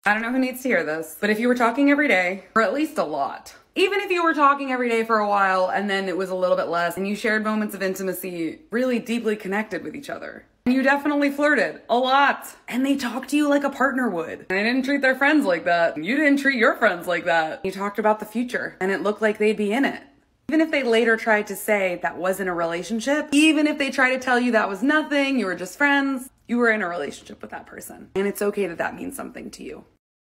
I don't know who needs to hear this, but if you were talking every day, or at least a lot, even if you were talking every day for a while and then it was a little bit less and you shared moments of intimacy, really deeply connected with each other, and you definitely flirted a lot, and they talked to you like a partner would, and they didn't treat their friends like that, and you didn't treat your friends like that. You talked about the future, and it looked like they'd be in it. Even if they later tried to say that wasn't a relationship, even if they tried to tell you that was nothing, you were just friends, you were in a relationship with that person. And it's okay that that means something to you.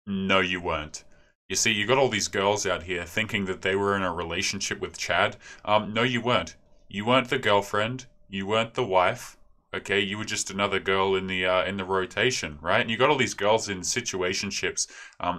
No, you weren't. You see, you got all these girls out here thinking that they were in a relationship with Chad. No, you weren't. You weren't the girlfriend. You weren't the wife. Okay, you were just another girl in the rotation, right? And you got all these girls in situationships,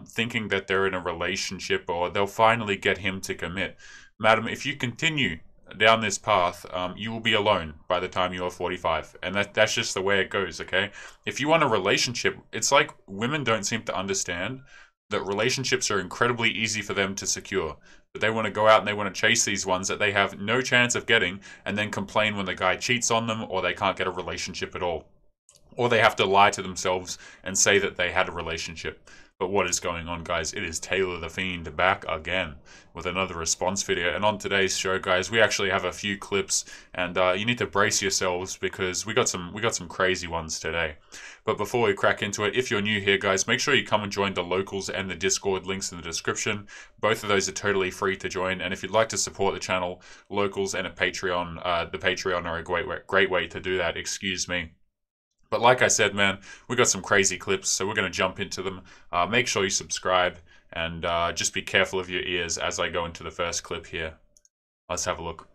thinking that they're in a relationship or they'll finally get him to commit. Madam, if you continue down this path, you will be alone by the time you are 45, and that's just the way it goes. Okay, if you want a relationship, it's like women don't seem to understand that relationships are incredibly easy for them to secure. But they want to go out and they want to chase these ones that they have no chance of getting and then complain when the guy cheats on them or they can't get a relationship at all. Or they have to lie to themselves and say that they had a relationship. But what is going on, guys? It is Taylor the Fiend back again with another response video. And on today's show, guys, we actually have a few clips, and you need to brace yourselves because we got some crazy ones today. But before we crack into it, if you're new here, guys, make sure you come and join the Locals and the Discord, links in the description. Both of those are totally free to join. And if you'd like to support the channel, Locals and a Patreon, the Patreon are a great way to do that. Excuse me. But like I said, man, we got some crazy clips, so we're going to jump into them. Make sure you subscribe, and just be careful of your ears as I go into the first clip here. Let's have a look.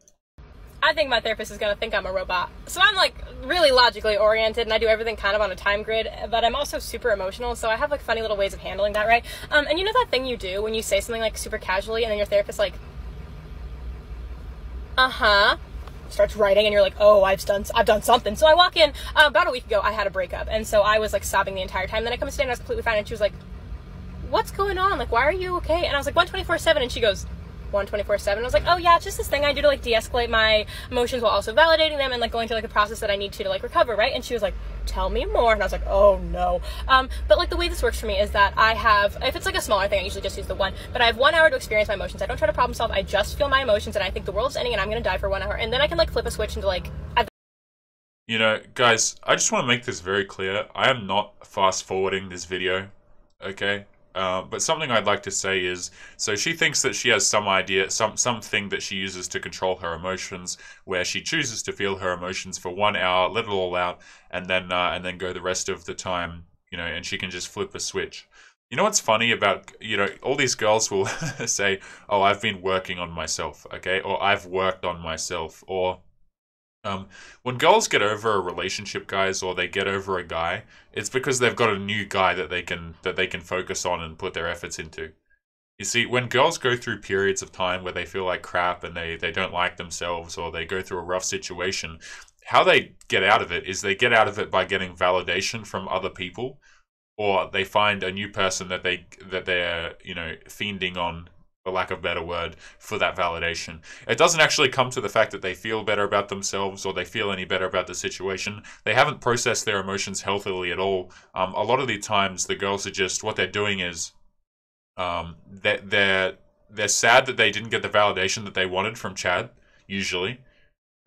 I think my therapist is going to think I'm a robot. So I'm like really logically oriented and I do everything kind of on a time grid, but I'm also super emotional, so I have like funny little ways of handling that, right? And you know that thing you do when you say something like super casually and then your therapist like, starts writing and you're like, oh, I've done something. So I walk in, about a week ago I had a breakup, and so I was like sobbing the entire time. Then I come to and I was completely fine, and she was like, what's going on? Like, why are you okay? And I was like, 124/7, and she goes, 124/7. I was like, oh yeah, it's just this thing I do to like de-escalate my emotions while also validating them and like going through like the process that I need to like recover, right? And she was like, tell me more. And I was like, oh no. But like the way this works for me is that I have, if it's like a smaller thing, I usually just use the one, but I have 1 hour to experience my emotions. I don't try to problem solve. I just feel my emotions and I think the world's ending and I'm gonna die for 1 hour, and then I can like flip a switch into like, you know, guys, I just want to make this very clear. I am not fast forwarding this video, okay? But something I'd like to say is, so she thinks that she has some idea, something that she uses to control her emotions, where she chooses to feel her emotions for 1 hour, let it all out, and then go the rest of the time, you know, and she can just flip a switch. You know what's funny about, you know, all these girls will say, oh, I've been working on myself, okay, or I've worked on myself, or when girls get over a relationship, guys, or they get over a guy, it's because they've got a new guy that they can focus on and put their efforts into. You see, when girls go through periods of time where they feel like crap and they don't like themselves, or they go through a rough situation, how they get out of it is they get out of it by getting validation from other people, or they find a new person that they're, you know, fiending on, for lack of a better word, for that validation. It doesn't actually come to the fact that they feel better about themselves or they feel any better about the situation. They haven't processed their emotions healthily at all. A lot of the times, the girls are just, what they're doing is, they're sad that they didn't get the validation that they wanted from Chad, usually,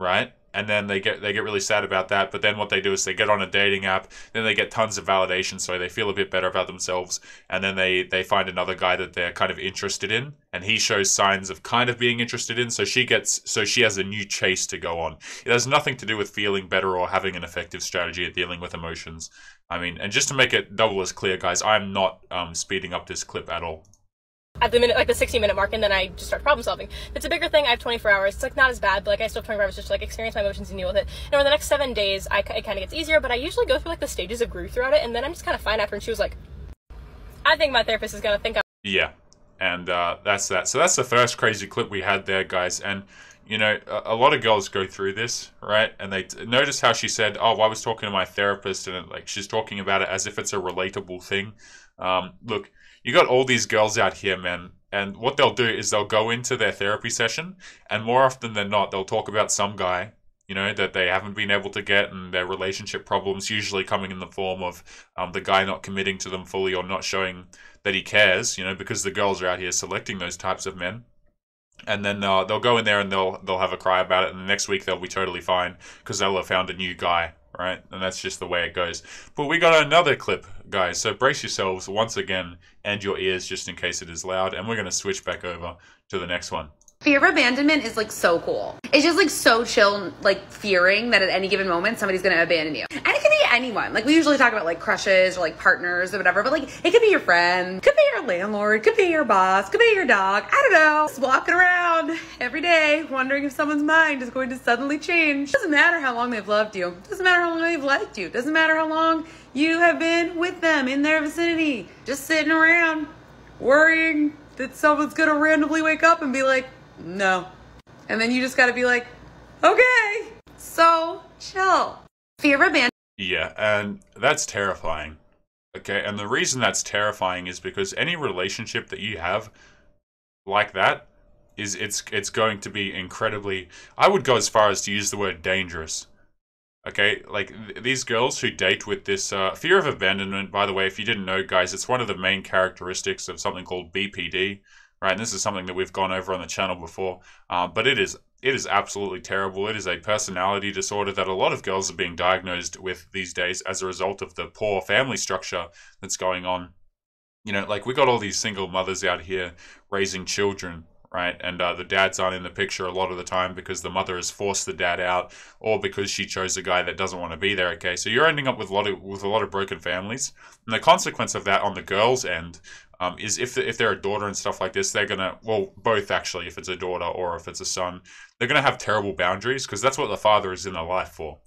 right? And then they get really sad about that, but then what they do is they get on a dating app, then they get tons of validation, so they feel a bit better about themselves, and then they find another guy that they're kind of interested in, and he shows signs of kind of being interested in, so she has a new chase to go on. It has nothing to do with feeling better or having an effective strategy at dealing with emotions. I mean, and just to make it double as clear, guys, I'm not speeding up this clip at all. At the minute, like the 60-minute mark, and then I just start problem solving. If it's a bigger thing, I have 24 hours. It's like not as bad, but like I still have 24 hours just to like experience my emotions and deal with it. And over the next 7 days, it kind of gets easier, but I usually go through like the stages of grief throughout it, and then I'm just kind of fine after. And she was like, I think my therapist is gonna think I'm... Yeah, and that's that. So that's the first crazy clip we had there, guys. And you know, a lot of girls go through this, right? And they notice how she said, oh, I was talking to my therapist, and like she's talking about it as if it's a relatable thing. Look, you got all these girls out here, man, and what they'll do is they'll go into their therapy session, and more often than not, they'll talk about some guy you know, that they haven't been able to get, and their relationship problems usually coming in the form of the guy not committing to them fully or not showing that he cares, you know, because the girls are out here selecting those types of men. And then they'll go in there and they'll have a cry about it, and the next week they'll be totally fine because they'll have found a new guy, right? And that's just the way it goes. But we got another clip, guys, so brace yourselves once again and your ears just in case it is loud, and we're going to switch back over to the next one. Fear of abandonment is like so cool. It's just like so chill, like fearing that at any given moment somebody's gonna abandon you. And it could be anyone. Like we usually talk about like crushes or like partners or whatever, but like it could be your friend, could be your landlord, could be your boss, could be your dog. I don't know. Just walking around every day wondering if someone's mind is going to suddenly change. Doesn't matter how long they've loved you. Doesn't matter how long they've liked you. Doesn't matter how long you have been with them in their vicinity. Just sitting around worrying that someone's gonna randomly wake up and be like, no. And then you just gotta be like, okay. So chill. Fear of abandonment. Yeah, and that's terrifying. Okay, and the reason that's terrifying is because any relationship that you have like that is it's going to be incredibly, I would go as far as to use the word dangerous. Okay, like these girls who date with this fear of abandonment, by the way, if you didn't know, guys, it's one of the main characteristics of something called BPD. Right, and this is something that we've gone over on the channel before, but it is absolutely terrible. It is a personality disorder that a lot of girls are being diagnosed with these days as a result of the poor family structure that's going on. You know, like we got all these single mothers out here raising children, right? And the dads aren't in the picture a lot of the time because the mother has forced the dad out, or because she chose a guy that doesn't want to be there. Okay, so you're ending up with a lot of broken families, and the consequence of that on the girls' end. Is if they're a daughter and stuff like this, they're gonna, well, both actually, if it's a daughter or if it's a son, they're gonna have terrible boundaries because that's what the father is in their life for,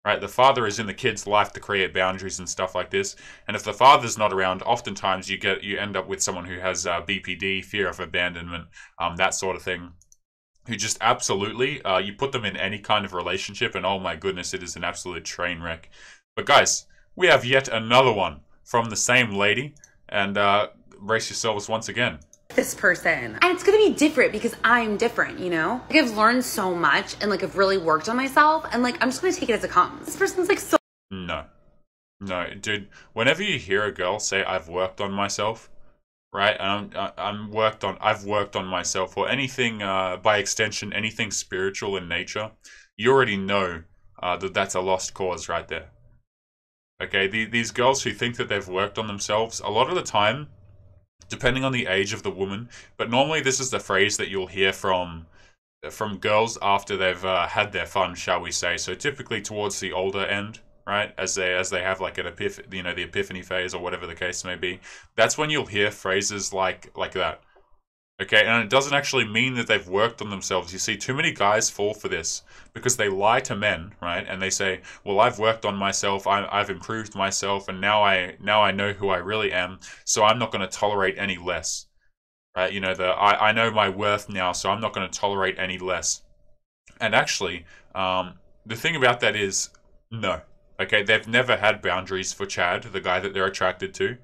right? The father is in the kid's life to create boundaries and stuff like this. And if the father's not around, oftentimes you end up with someone who has BPD, fear of abandonment, that sort of thing, who just absolutely, you put them in any kind of relationship, and oh my goodness, it is an absolute train wreck. But guys, we have yet another one from the same lady, and brace yourselves once again. This person. And it's gonna be different because I'm different, you know? Like I've learned so much and like I've really worked on myself, and like I'm just gonna take it as it comes. This person's like so. No, dude, whenever you hear a girl say I've worked on myself, right? I've worked on myself, or anything by extension, anything spiritual in nature, you already know that that's a lost cause right there. Okay, these girls who think that they've worked on themselves, a lot of the time, depending on the age of the woman, but normally this is the phrase that you'll hear from girls after they've had their fun, shall we say. So typically towards the older end, right, as they have like an the epiphany phase or whatever the case may be. That's when you'll hear phrases like that. Okay, and it doesn't actually mean that they've worked on themselves. You see, too many guys fall for this because they lie to men, right? And they say, well, I've worked on myself, I've improved myself, and now I know who I really am, so I'm not going to tolerate any less. Right? You know, I know my worth now, so I'm not going to tolerate any less. And actually, the thing about that is, no. Okay, they've never had boundaries for Chad, the guy that they're attracted to.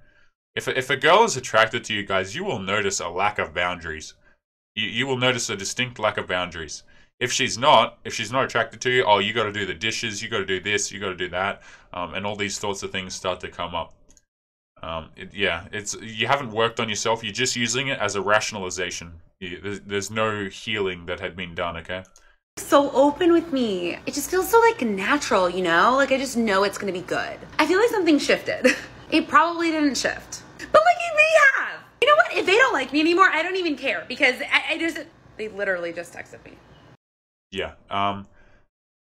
If a girl is attracted to you guys, you will notice a lack of boundaries. You will notice a distinct lack of boundaries. If she's not attracted to you, oh, you got to do the dishes, you got to do this, you got to do that, and all these sorts of things start to come up. You haven't worked on yourself. You're just using it as a rationalization. There's no healing that had been done. Okay. So open with me. It just feels so like natural, you know? Like I just know it's gonna be good. I feel like something shifted. It probably didn't shift. But like it may have. You know what? If they don't like me anymore, I don't even care because they literally just texted me. Yeah.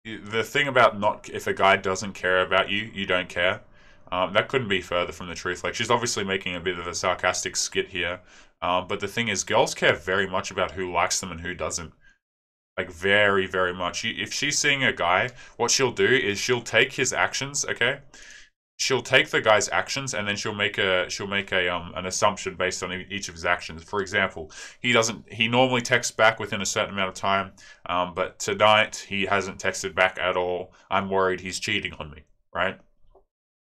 The thing about if a guy doesn't care about you, you don't care. That couldn't be further from the truth. Like, she's obviously making a bit of a sarcastic skit here. But the thing is, girls care very much about who likes them and who doesn't. Like, very, very much. If she's seeing a guy, what she'll do is she'll take his actions, okay? She'll take the guy's actions and then she'll make an assumption based on each of his actions. For example, he normally texts back within a certain amount of time, but tonight he hasn't texted back at all. I'm worried he's cheating on me, right?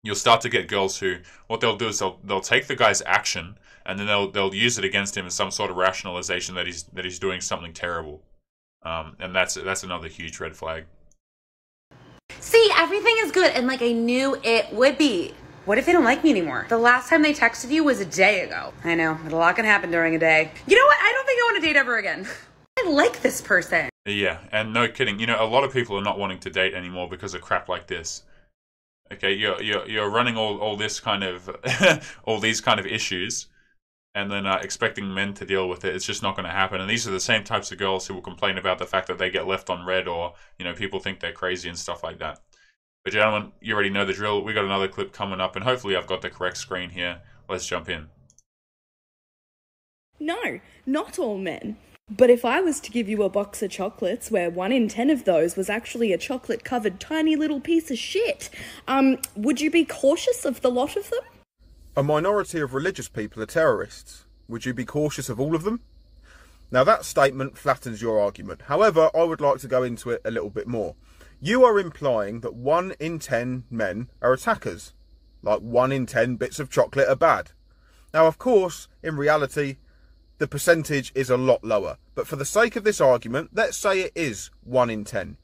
You'll start to get girls who, what they'll do is they'll take the guy's action and then they'll use it against him as some sort of rationalization that he's doing something terrible. And that's another huge red flag. See, everything is good, and like I knew it would be. What if they don't like me anymore? The last time they texted you was a day ago. I know, but a lot can happen during a day. You know what? I don't think I want to date ever again. I like this person. Yeah, and no kidding. You know, a lot of people are not wanting to date anymore because of crap like this. Okay, you're running all this kind of all these kind of issues, and then expecting men to deal with it. It's just not going to happen. And these are the same types of girls who will complain about the fact that they get left on red, or people think they're crazy and stuff like that. But gentlemen, you already know the drill. We got another clip coming up, and hopefully I've got the correct screen here. Let's jump in. No, not all men. But if I was to give you a box of chocolates where 1 in 10 of those was actually a chocolate-covered tiny little piece of shit, would you be cautious of the lot of them? A minority of religious people are terrorists. Would you be cautious of all of them? Now that statement flattens your argument. However, I would like to go into it a little bit more. You are implying that 1 in 10 men are attackers. Like 1 in 10 bits of chocolate are bad. Now, of course, in reality, the percentage is a lot lower. But for the sake of this argument, let's say it is 1 in 10.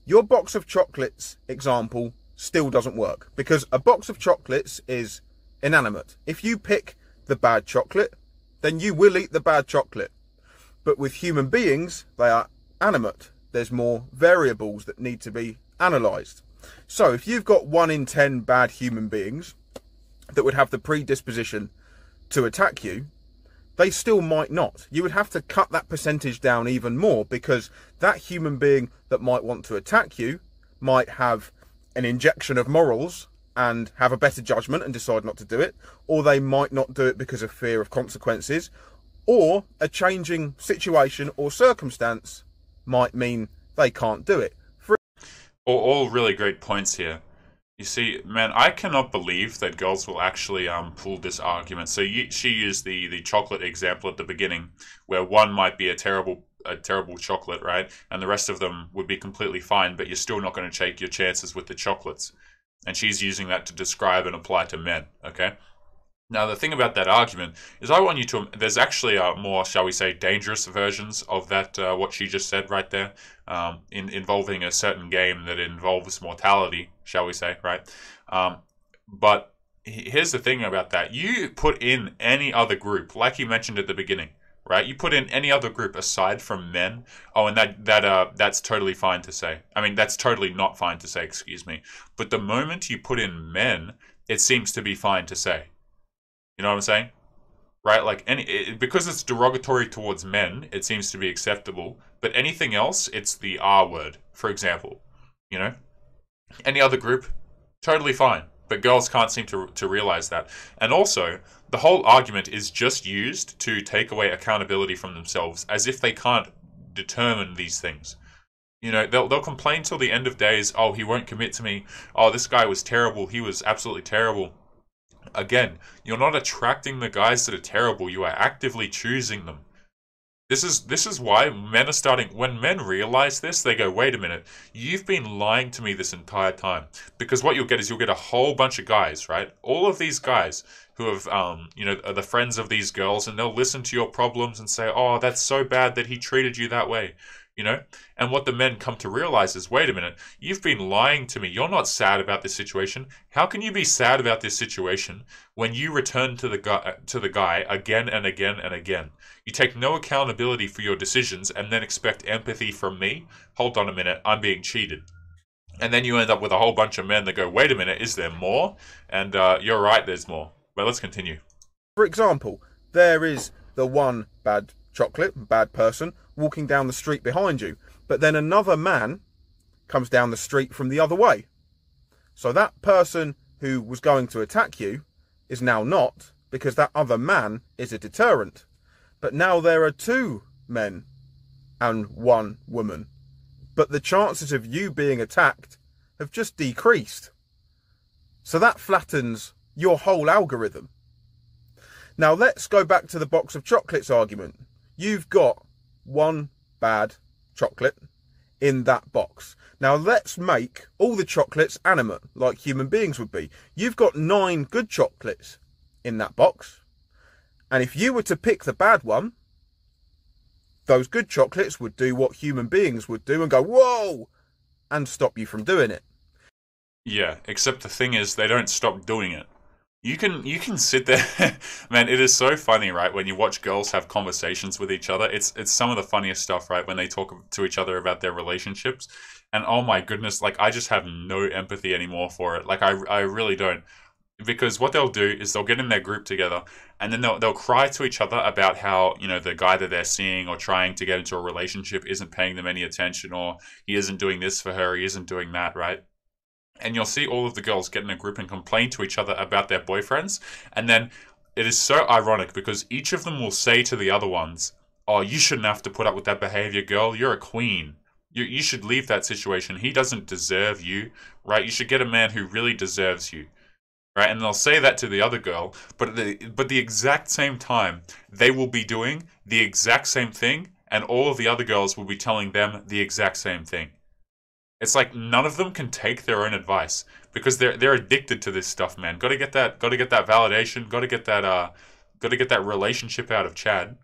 Your box of chocolates example still doesn't work, because a box of chocolates is inanimate. If you pick the bad chocolate, then you will eat the bad chocolate. But with human beings, they are animate. There's more variables that need to be analysed. So if you've got 1 in 10 bad human beings that would have the predisposition to attack you, they still might not. You would have to cut that percentage down even more, because that human being that might want to attack you might have an injection of morals and have a better judgment and decide not to do it, or they might not do it because of fear of consequences, or a changing situation or circumstance might mean they can't do it. All really great points here. You see, man, I cannot believe that girls will actually pull this argument. So she used the chocolate example at the beginning, where one might be a terrible chocolate, right? And the rest of them would be completely fine, but you're still not going to take your chances with the chocolates. And she's using that to describe and apply to men, okay? Now, the thing about that argument is I want you to... There's actually more, shall we say, dangerous versions of that, what she just said right there, involving a certain game that involves mortality, shall we say, right? But here's the thing about that. You put in any other group, like you mentioned at the beginning, right? You put in any other group aside from men. Oh, and that's totally fine to say. I mean, that's totally not fine to say, excuse me. But the moment you put in men, it seems to be fine to say. You know what I'm saying? Right? Like, because it's derogatory towards men, it seems to be acceptable. But anything else, it's the R word, for example. You know? Any other group, totally fine. But girls can't seem to realize that. And also, the whole argument is just used to take away accountability from themselves, as if they can't determine these things. You know, they'll complain till the end of days, oh, he won't commit to me. Oh, this guy was terrible. He was absolutely terrible. Again, you're not attracting the guys that are terrible. You are actively choosing them. This is why men are starting... When men realize this, they go, wait a minute, you've been lying to me this entire time. Because what you'll get is you'll get a whole bunch of guys, right? All of these guys who have, are the friends of these girls, and they'll listen to your problems and say, oh, that's so bad that he treated you that way. You know, and what the men come to realize is, wait a minute, you've been lying to me. You're not sad about this situation. How can you be sad about this situation when you return to the guy again and again and again? You take no accountability for your decisions and then expect empathy from me? Hold on a minute, I'm being cheated. And then you end up with a whole bunch of men that go, wait a minute, is there more? And you're right, there's more. But let's continue. For example, there is the one bad chocolate, bad person, walking down the street behind you, but then another man comes down the street from the other way. So that person who was going to attack you is now not, because that other man is a deterrent. But now there are 2 men and 1 woman, but the chances of you being attacked have just decreased. So that flattens your whole algorithm. Now let's go back to the box of chocolates argument. You've got 1 bad chocolate in that box. Now let's make all the chocolates animate, like human beings would be. You've got 9 good chocolates in that box. And if you were to pick the bad one, those good chocolates would do what human beings would do and go, whoa, and stop you from doing it. Yeah, except the thing is, they don't stop doing it. You can sit there, man. It is so funny, right? When you watch girls have conversations with each other, it's some of the funniest stuff, right? When they talk to each other about their relationships, and oh my goodness, like I just have no empathy anymore for it. Like I really don't, because what they'll do is they'll get in their group together, and then they'll cry to each other about how the guy that they're seeing or trying to get into a relationship isn't paying them any attention, or he isn't doing this for her, he isn't doing that, right? And you'll see all of the girls get in a group and complain to each other about their boyfriends. And then it is so ironic because each of them will say to the other ones, oh, you shouldn't have to put up with that behavior, girl. You're a queen. You should leave that situation. He doesn't deserve you, right? You should get a man who really deserves you, right? And they'll say that to the other girl, but the exact same time, they will be doing the exact same thing, and all of the other girls will be telling them the exact same thing. It's like none of them can take their own advice because they're addicted to this stuff, man. Got to get that validation. Got to get that relationship out of Chad,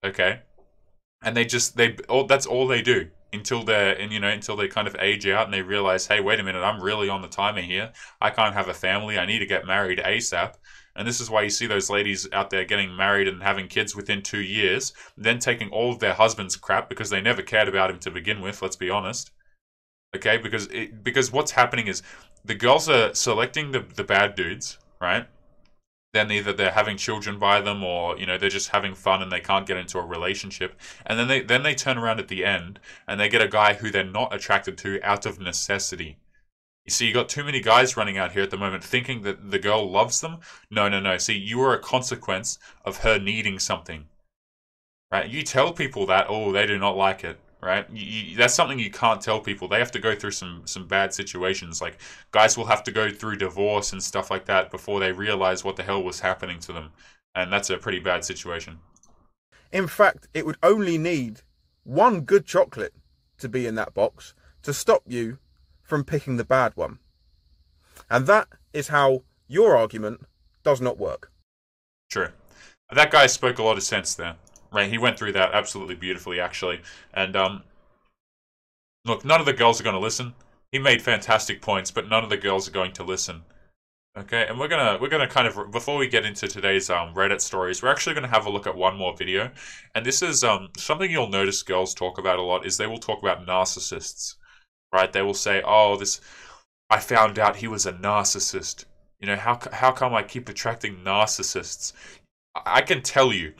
okay? And that's all they do until until they kind of age out and they realize, hey, wait a minute, I'm really on the timer here. I can't have a family. I need to get married ASAP. And this is why you see those ladies out there getting married and having kids within 2 years, then taking all of their husband's crap because they never cared about him to begin with. Let's be honest. Okay, because what's happening is the girls are selecting the bad dudes, right? Then either they're having children by them, or they're just having fun and they can't get into a relationship. And then they turn around at the end and they get a guy who they're not attracted to out of necessity. You see, you got too many guys running out here at the moment thinking that the girl loves them. No. See, you are a consequence of her needing something, right? You tell people that, oh, they do not like it. Right, that's something you can't tell people. They have to go through some bad situations. Like guys will have to go through divorce and stuff like that before they realize what the hell was happening to them, and that's a pretty bad situation. In fact, it would only need one good chocolate to be in that box to stop you from picking the bad one, and that is how your argument does not work. True. That guy spoke a lot of sense there. Right, he went through that absolutely beautifully, actually. And, look, none of the girls are going to listen. He made fantastic points, but none of the girls are going to listen. Okay, and we're gonna kind of, before we get into today's Reddit stories, we're actually gonna have a look at one more video. And this is something you'll notice girls talk about a lot, is they will talk about narcissists. Right, they will say, oh, I found out he was a narcissist. How come I keep attracting narcissists? I can tell you,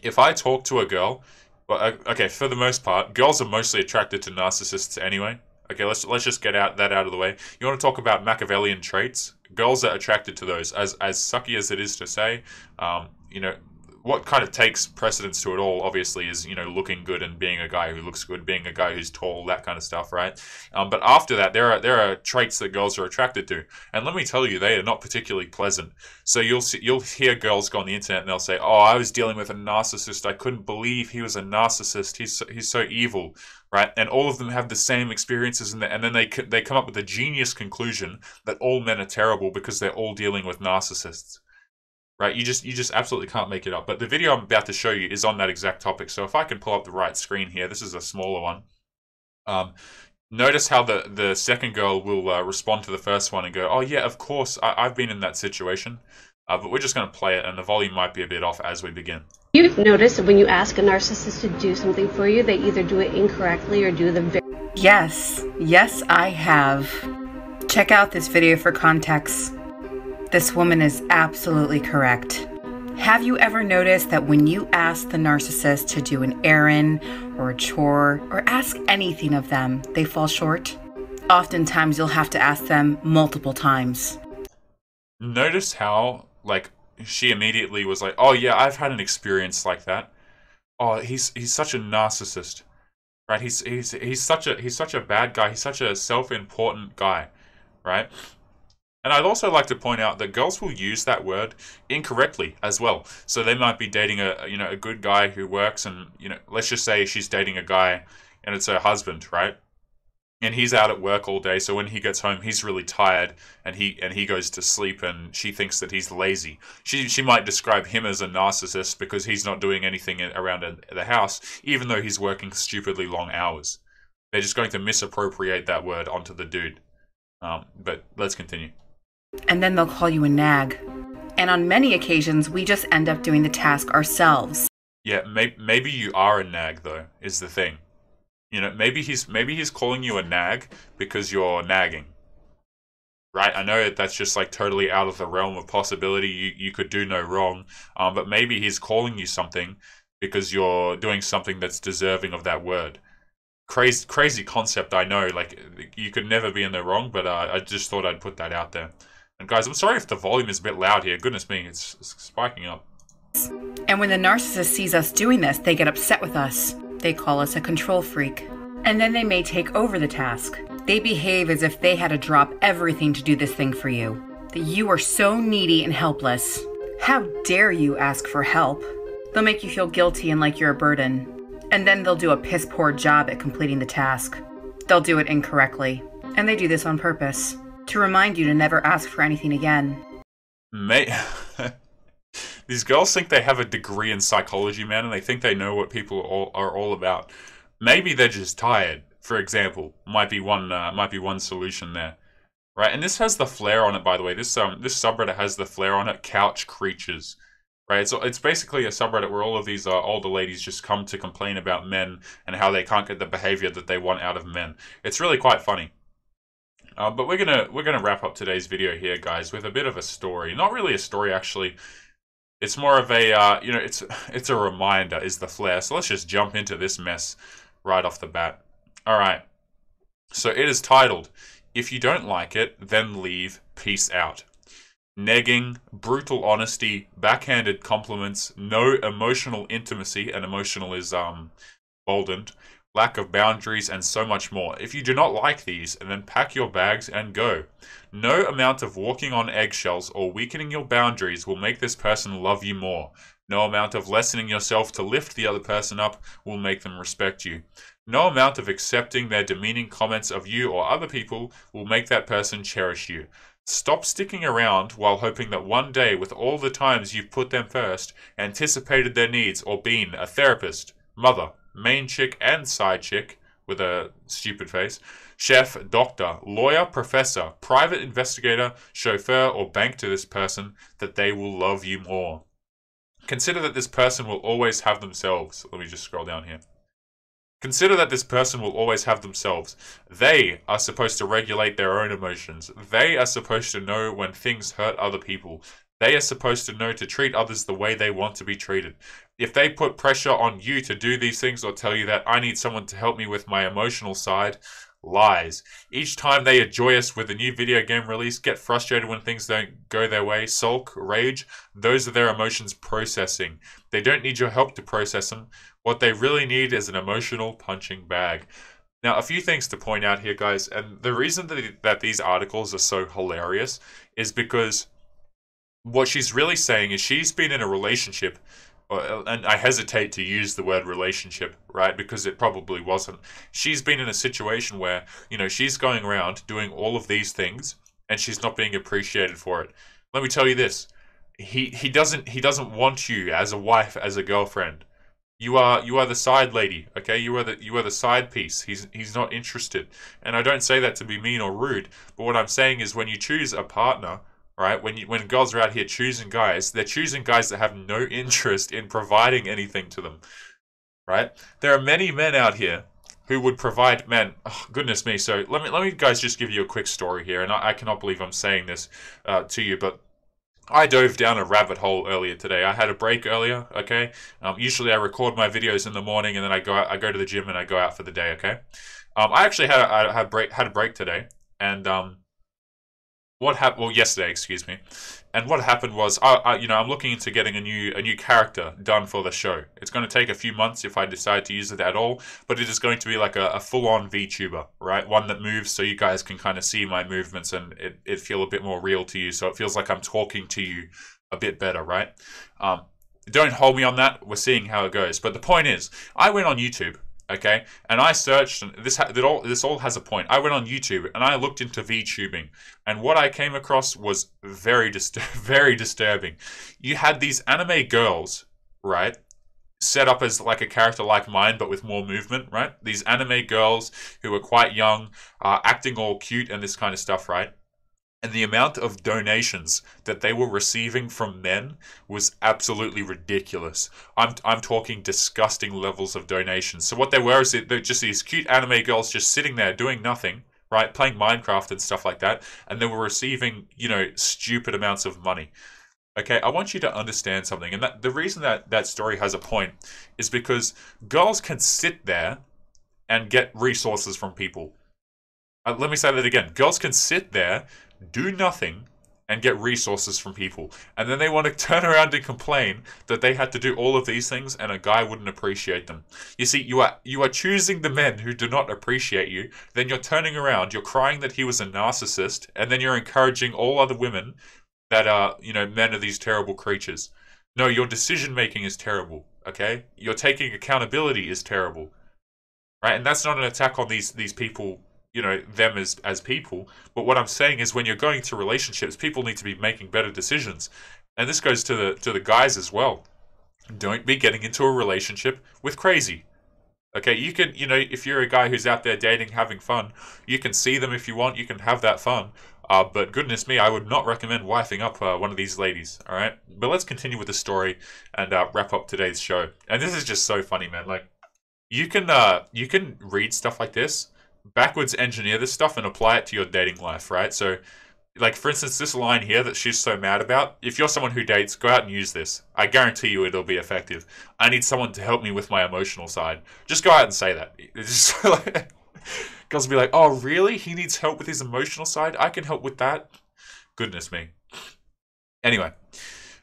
if I talk to a girl, well, okay, for the most part, girls are mostly attracted to narcissists anyway. Okay, let's just get that out of the way. You want to talk about Machiavellian traits? Girls are attracted to those. As sucky as it is to say, what kind of takes precedence to it all, obviously, is, looking good and being a guy who looks good, being a guy who's tall, that kind of stuff, right? But after that, there are traits that girls are attracted to. And let me tell you, they are not particularly pleasant. So you'll hear girls go on the internet and they'll say, oh, I was dealing with a narcissist. I couldn't believe he was a narcissist. He's so evil, right? And all of them have the same experiences, and then they come up with a genius conclusion that all men are terrible because they're all dealing with narcissists. Right, you just absolutely can't make it up. But the video I'm about to show you is on that exact topic. So if I can pull up the right screen here, this is a smaller one. Notice how the second girl will respond to the first one and go, oh yeah, of course, I've been in that situation. But we're just going to play it, and the volume might be a bit off as we begin. You've noticed that when you ask a narcissist to do something for you, they either do it incorrectly or do the Yes, I have. Check out this video for context. This woman is absolutely correct. Have you ever noticed that when you ask the narcissist to do an errand or a chore or ask anything of them, they fall short? Oftentimes you'll have to ask them multiple times. Notice how, she immediately was like, oh yeah, I've had an experience like that. Oh, he's such a narcissist. Right? He's such a bad guy. He's such a self-important guy, right? And I'd also like to point out that girls will use that word incorrectly as well. So they might be dating a good guy who works, and let's just say she's dating a guy and it's her husband, right? And he's out at work all day, so when he gets home, he's really tired, and he goes to sleep, and she thinks that he's lazy. She might describe him as a narcissist because he's not doing anything around the house, even though he's working stupidly long hours. They're just going to misappropriate that word onto the dude. But let's continue. And then they'll call you a nag. And on many occasions, we just end up doing the task ourselves. Yeah, maybe you are a nag though, is the thing. You know, maybe he's calling you a nag because you're nagging. Right? I know that's just like totally out of the realm of possibility. You could do no wrong. But maybe he's calling you something because you're doing something that's deserving of that word. Crazy concept, I know. Like, you could never be in the wrong, but I just thought I'd put that out there. And guys, I'm sorry if the volume is a bit loud here. Goodness me, it's spiking up. And when the narcissist sees us doing this, they get upset with us. They call us a control freak. And then they may take over the task. They behave as if they had to drop everything to do this thing for you. That you are so needy and helpless. How dare you ask for help? They'll make you feel guilty and like you're a burden. And then they'll do a piss-poor job at completing the task. They'll do it incorrectly. And they do this on purpose. To remind you to never ask for anything again. These girls think they have a degree in psychology, man, and they think they know what people are all about. Maybe they're just tired, for example. Might be one solution there. Right, and this has the flair on it, by the way. This subreddit has the flair on it, Couch Creatures. Right, so it's basically a subreddit where all of these older ladies just come to complain about men and how they can't get the behavior that they want out of men. It's really quite funny. But we're gonna wrap up today's video here, guys, with a bit of a story. Not really a story, actually. It's more of a it's a reminder. Is the flair? So let's just jump into this mess right off the bat. All right. So it is titled, "If you don't like it, then leave. Peace out." Negging, brutal honesty, backhanded compliments, no emotional intimacy, and emotional is boldened, lack of boundaries, and so much more. If you do not like these, then pack your bags and go. No amount of walking on eggshells or weakening your boundaries will make this person love you more. No amount of lessening yourself to lift the other person up will make them respect you. No amount of accepting their demeaning comments of you or other people will make that person cherish you. Stop sticking around while hoping that one day, with all the times you've put them first, anticipated their needs, or been a therapist, mother, main chick and side chick, with a stupid face, chef, doctor, lawyer, professor, private investigator, chauffeur, or bank to this person, that they will love you more. Consider that this person will always have themselves. Let me just scroll down here. Consider that this person will always have themselves. They are supposed to regulate their own emotions. They are supposed to know when things hurt other people. They are supposed to know to treat others the way they want to be treated. If they put pressure on you to do these things or tell you that I need someone to help me with my emotional side, lies. Each time they are joyous with a new video game release, get frustrated when things don't go their way, sulk, rage, those are their emotions processing. They don't need your help to process them. What they really need is an emotional punching bag. Now, a few things to point out here, guys, and the reason that these articles are so hilarious is because what she's really saying is she's been in a relationship, and I hesitate to use the word relationship, right, because it probably wasn't. She's been in a situation where, you know, she's going around doing all of these things, and she's not being appreciated for it. Let me tell you this. He doesn't want you as a wife, as a girlfriend. You are the side lady, okay? You are the side piece. He's not interested. And I don't say that to be mean or rude, but what I'm saying is when you choose a partner, right? When girls are out here choosing guys, they're choosing guys that have no interest in providing anything to them, right? There are many men out here who would provide, man, oh, goodness me. So let me guys just give you a quick story here, and I cannot believe I'm saying this to you, but I dove down a rabbit hole earlier today. I had a break earlier, okay? Usually I record my videos in the morning and then I go to the gym and I go out for the day, okay? I actually had a break today, and yesterday, excuse me. And what happened was, I'm looking into getting a new character done for the show. It's going to take a few months if I decide to use it at all, but it is going to be like a full-on VTuber, right? One that moves so you guys can kind of see my movements and it feel a bit more real to you, so it feels like I'm talking to you a bit better, right? Don't hold me on that. We're seeing how it goes. But the point is, I went on YouTube, okay, and I searched, and this all has a point. I went on YouTube and I looked into VTubing, and what I came across was very disturbing. You had these anime girls, right, set up as like a character like mine, but with more movement, right? These anime girls who are quite young, acting all cute and this kind of stuff, right? And the amount of donations that they were receiving from men was absolutely ridiculous. I'm talking disgusting levels of donations. So what they were is they're just these cute anime girls just sitting there doing nothing, right? Playing Minecraft and stuff like that. And they were receiving, you know, stupid amounts of money. Okay, I want you to understand something. And the reason that story has a point is because girls can sit there and get resources from people. Let me say that again. Girls can sit there, do nothing, and get resources from people. And then they want to turn around and complain that they had to do all of these things and a guy wouldn't appreciate them. You see, you are choosing the men who do not appreciate you. Then you're turning around, you're crying that he was a narcissist, and then you're encouraging all other women that are, you know, men are these terrible creatures. No, your decision making is terrible, okay? Your taking accountability is terrible. Right? And that's not an attack on these people, you know, them as people. But what I'm saying is when you're going to relationships, people need to be making better decisions. And this goes to the guys as well. Don't be getting into a relationship with crazy. Okay, you can, you know, if you're a guy who's out there dating, having fun, you can see them if you want, you can have that fun. But goodness me, I would not recommend wifing up one of these ladies, alright? But let's continue with the story and wrap up today's show. And this is just so funny, man. Like, you can read stuff like this, backwards engineer this stuff and apply it to your dating life, right? So, like, for instance, this line here that she's so mad about, if you're someone who dates, go out and use this. I guarantee you it'll be effective. I need someone to help me with my emotional side. Just go out and say that. It's just like, girls will be like, oh, really? He needs help with his emotional side? I can help with that? Goodness me. Anyway.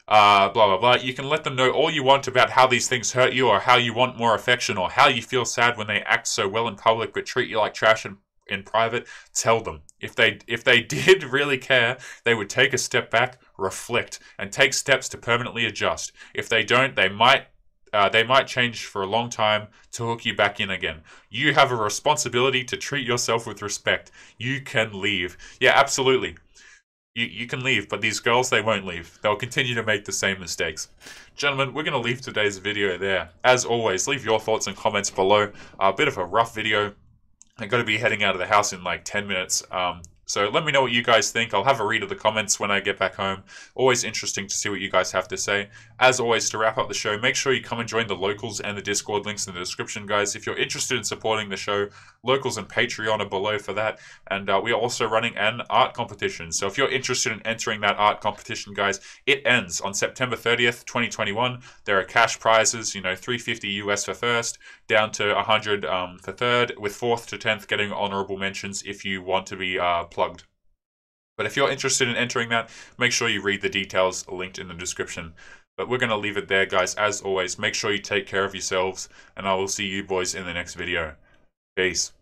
Blah, blah, blah. You can let them know all you want about how these things hurt you or how you want more affection or how you feel sad when they act so well in public but treat you like trash in private. Tell them. If they did really care, they would take a step back, reflect, and take steps to permanently adjust. If they don't, they might change for a long time to hook you back in again. You have a responsibility to treat yourself with respect. You can leave. Yeah, absolutely. You can leave, but these girls, they won't leave. They'll continue to make the same mistakes. Gentlemen, we're going to leave today's video there. As always, leave your thoughts and comments below. A bit of a rough video. I'm going to be heading out of the house in like 10 minutes. So let me know what you guys think. I'll have a read of the comments when I get back home. Always interesting to see what you guys have to say. As always, to wrap up the show, make sure you come and join the Locals and the Discord links in the description, guys. If you're interested in supporting the show, Locals and Patreon are below for that. And we are also running an art competition. So if you're interested in entering that art competition, guys, it ends on September 30th, 2021. There are cash prizes, you know, $350 US for first, down to $100 for third, with 4th to 10th getting honorable mentions if you want to be plugged. But if you're interested in entering that, make sure you read the details linked in the description. But we're going to leave it there, guys. As always, make sure you take care of yourselves, and I will see you boys in the next video. Peace.